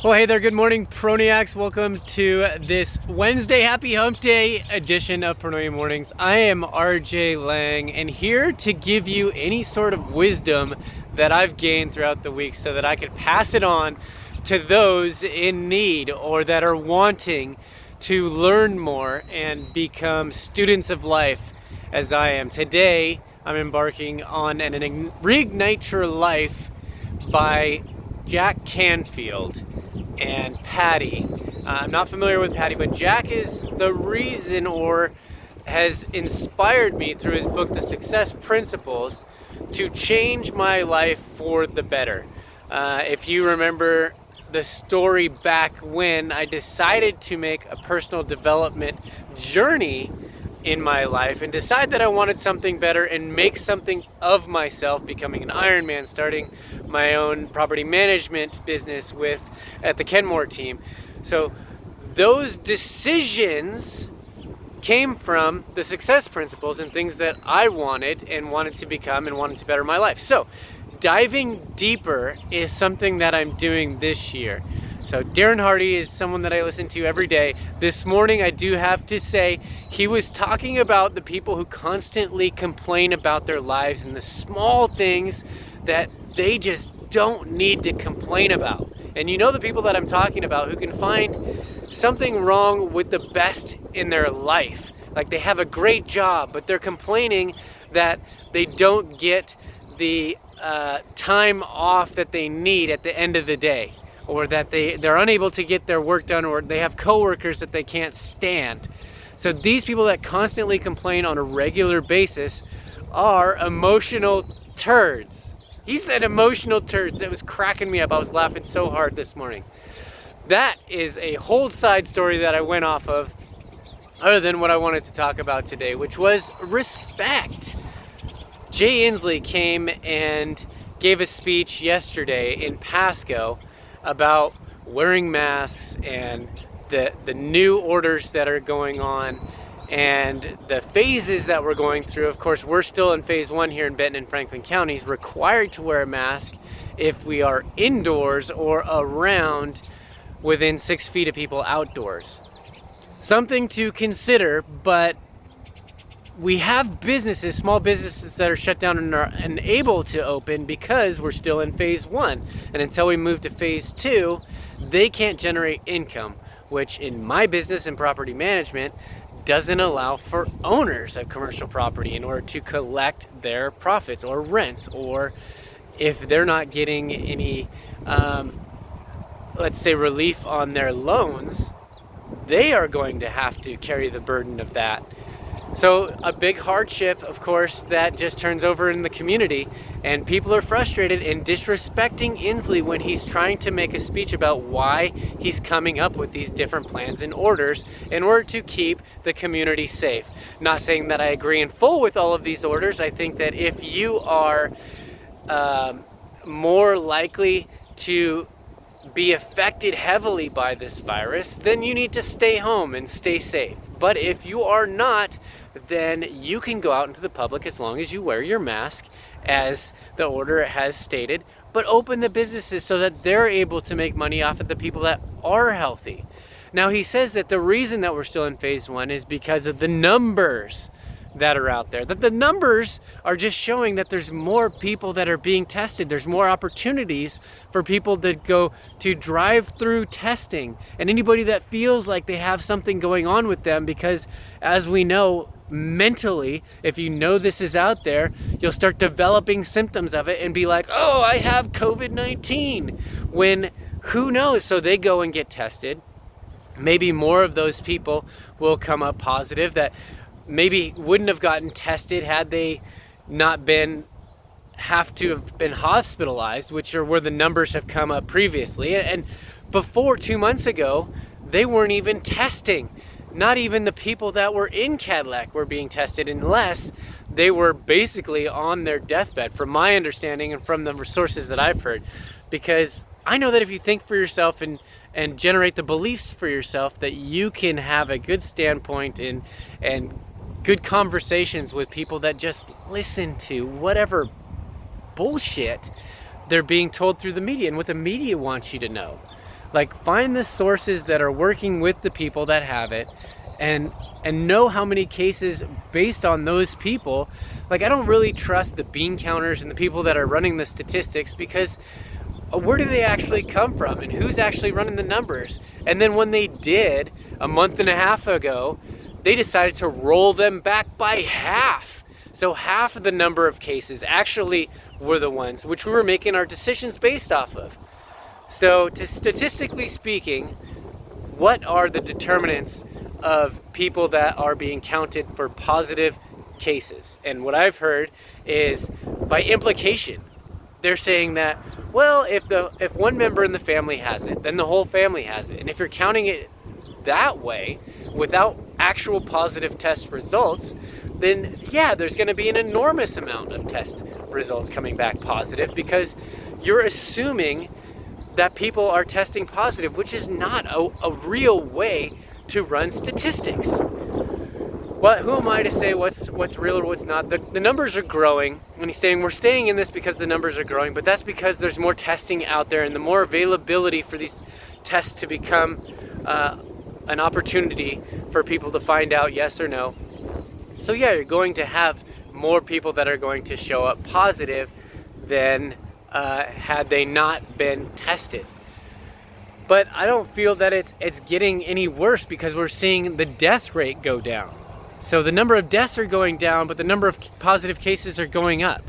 Well, hey there, good morning, Proniacs. Welcome to this Wednesday Happy Hump Day edition of Pronoia Mornings. I am RJ Lang, and here to give you any sort of wisdom that I've gained throughout the week so that I could pass it on to those in need or that are wanting to learn more and become students of life as I am. Today, I'm embarking on an Reignite Your Life by Jack Canfield and Patty. I'm not familiar with Patty, but Jack is the reason or has inspired me through his book, The Success Principles, to change my life for the better. If you remember the story back when I decided to make a personal development journey in my life and decide that I wanted something better and make something of myself, becoming an Ironman, starting my own property management business at the Kenmore team. So those decisions came from the success principles and things that I wanted to become and wanted to better my life. So diving deeper is something that I'm doing this year. So Darren Hardy is someone that I listen to every day. This morning, I do have to say, he was talking about the people who constantly complain about their lives and the small things that they just don't need to complain about. And you know the people that I'm talking about who can find something wrong with the best in their life. Like they have a great job, but they're complaining that they don't get the time off that they need at the end of the day, or that they're unable to get their work done, or they have coworkers that they can't stand. So these people that constantly complain on a regular basis are emotional turds. He said emotional turds. That was cracking me up. I was laughing so hard this morning. That is a whole side story that I went off of, other than what I wanted to talk about today, which was respect. Jay Inslee came and gave a speech yesterday in Pasco about wearing masks and the new orders that are going on and the phases that we're going through. Of course, we're still in phase 1 here in Benton and Franklin counties, required to wear a mask if we are indoors or around within 6 feet of people outdoors. Something to consider, but we have businesses, small businesses that are shut down and are unable to open because we're still in phase 1. And until we move to phase 2, they can't generate income, which in my business and property management doesn't allow for owners of commercial property in order to collect their profits or rents, or if they're not getting any, let's say, relief on their loans, they are going to have to carry the burden of that. So a big hardship, of course, that just turns over in the community, and people are frustrated and disrespecting Inslee when he's trying to make a speech about why he's coming up with these different plans and orders in order to keep the community safe. Not saying that I agree in full with all of these orders. I think that if you are more likely to be affected heavily by this virus, then you need to stay home and stay safe. But if you are not, then you can go out into the public as long as you wear your mask, as the order has stated, but open the businesses so that they're able to make money off of the people that are healthy. Now, he says that the reason that we're still in phase 1 is because of the numbers that are out there, that the numbers are just showing that there's more people that are being tested. There's more opportunities for people that go to drive-through testing, and anybody that feels like they have something going on with them, because as we know, mentally, if you know this is out there, you'll start developing symptoms of it and be like, oh, I have COVID-19, when who knows? So they go and get tested. Maybe more of those people will come up positive that maybe wouldn't have gotten tested had they not have to have been hospitalized, which are where the numbers have come up previously. And before 2 months ago, they weren't even testing. Not even the people that were in Cadillac were being tested unless they were basically on their deathbed, from my understanding and from the resources that I've heard. Because I know that if you think for yourself and generate the beliefs for yourself, that you can have a good standpoint and good conversations with people that just listen to whatever bullshit they're being told through the media and what the media wants you to know. Like, find the sources that are working with the people that have it, and know how many cases based on those people. Like, I don't really trust the bean counters and the people that are running the statistics, because where do they actually come from and who's actually running the numbers? And then when they did a month and a half ago, they decided to roll them back by half. So half of the number of cases actually were the ones which we were making our decisions based off of. So, statistically speaking, what are the determinants of people that are being counted for positive cases? And what I've heard is, by implication, they're saying that, well, if one member in the family has it, then the whole family has it. And if you're counting it that way, without actual positive test results, then yeah, there's going to be an enormous amount of test results coming back positive, because you're assuming that people are testing positive, which is not a real way to run statistics. Well, who am I to say what's real or what's not? The numbers are growing, and he's saying we're staying in this because the numbers are growing, but that's because there's more testing out there, and the more availability for these tests to become an opportunity for people to find out yes or no. So yeah, you're going to have more people that are going to show up positive than had they not been tested. But I don't feel that it's getting any worse, because we're seeing the death rate go down. So the number of deaths are going down, but the number of positive cases are going up.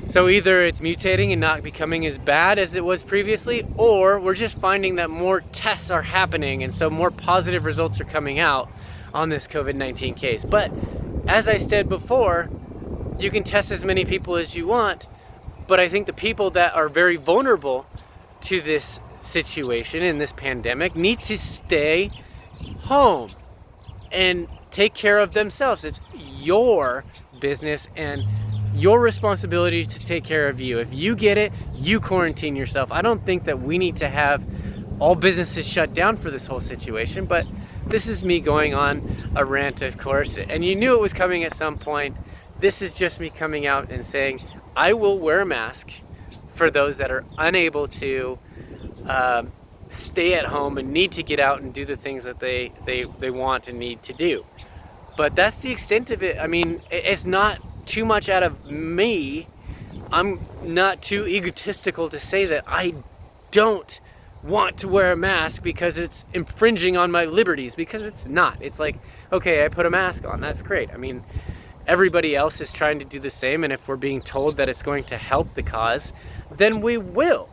So either it's mutating and not becoming as bad as it was previously, or we're just finding that more tests are happening, and so more positive results are coming out on this COVID-19 case. But as I said before, you can test as many people as you want, but I think the people that are very vulnerable to this situation in this pandemic need to stay home and take care of themselves. It's your business and your responsibility to take care of you. If you get it, you quarantine yourself. I don't think that we need to have all businesses shut down for this whole situation, but this is me going on a rant, of course, and you knew it was coming at some point. This is just me coming out and saying, I will wear a mask for those that are unable to stay at home and need to get out and do the things that they want and need to do. But that's the extent of it. I mean, it's not too much out of me. I'm not too egotistical to say that I don't want to wear a mask because it's infringing on my liberties, because it's not. It's like, okay, I put a mask on, that's great. I mean, everybody else is trying to do the same, and if we're being told that it's going to help the cause, then we will.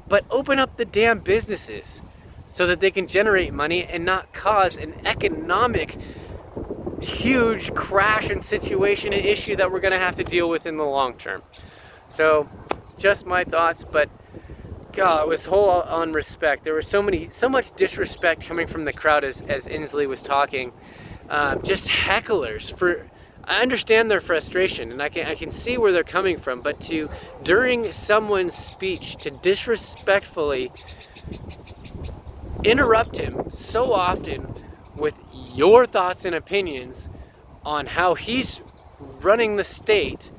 But open up the damn businesses so that they can generate money and not cause an economic huge crash and situation and issue that we're going to have to deal with in the long term. So just my thoughts, but God, it was whole on respect. There was so much disrespect coming from the crowd as Inslee was talking. Just hecklers. I understand their frustration, and I can see where they're coming from, but to, during someone's speech, to disrespectfully interrupt him so often with your thoughts and opinions on how he's running the state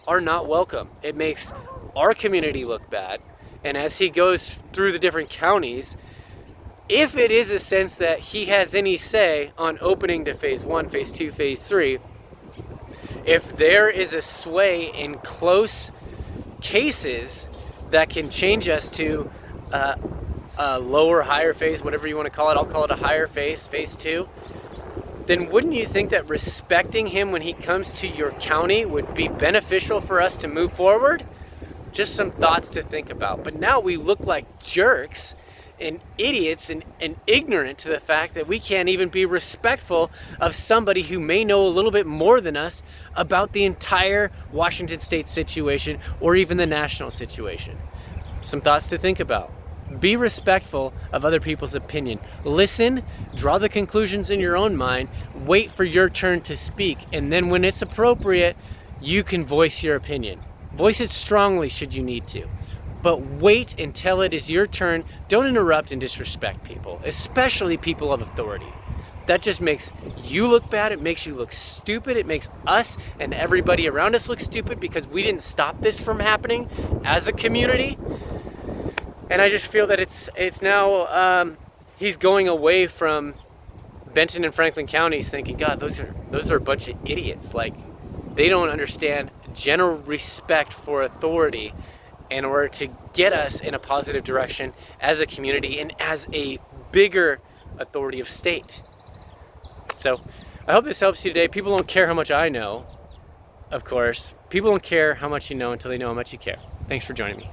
are not welcome. It makes our community look bad. And as he goes through the different counties, if it is a sense that he has any say on opening to phase 1, phase 2, phase 3, if there is a sway in close cases that can change us to a lower, higher phase, whatever you want to call it, I'll call it a higher phase, phase 2, then wouldn't you think that respecting him when he comes to your county would be beneficial for us to move forward? Just some thoughts to think about. But now we look like jerks and idiots and ignorant to the fact that we can't even be respectful of somebody who may know a little bit more than us about the entire Washington State situation or even the national situation. Some thoughts to think about. Be respectful of other people's opinion. Listen, draw the conclusions in your own mind, wait for your turn to speak, and then when it's appropriate, you can voice your opinion. Voice it strongly should you need to, but wait until it is your turn. Don't interrupt and disrespect people, especially people of authority. That just makes you look bad. It makes you look stupid. It makes us and everybody around us look stupid because we didn't stop this from happening as a community. And I just feel that it's now he's going away from Benton and Franklin counties, thinking, God, those are a bunch of idiots. Like, they don't understand general respect for authority in order to get us in a positive direction as a community and as a bigger authority of state. So I hope this helps you today. People don't care how much I know, of course. People don't care how much you know until they know how much you care. Thanks for joining me.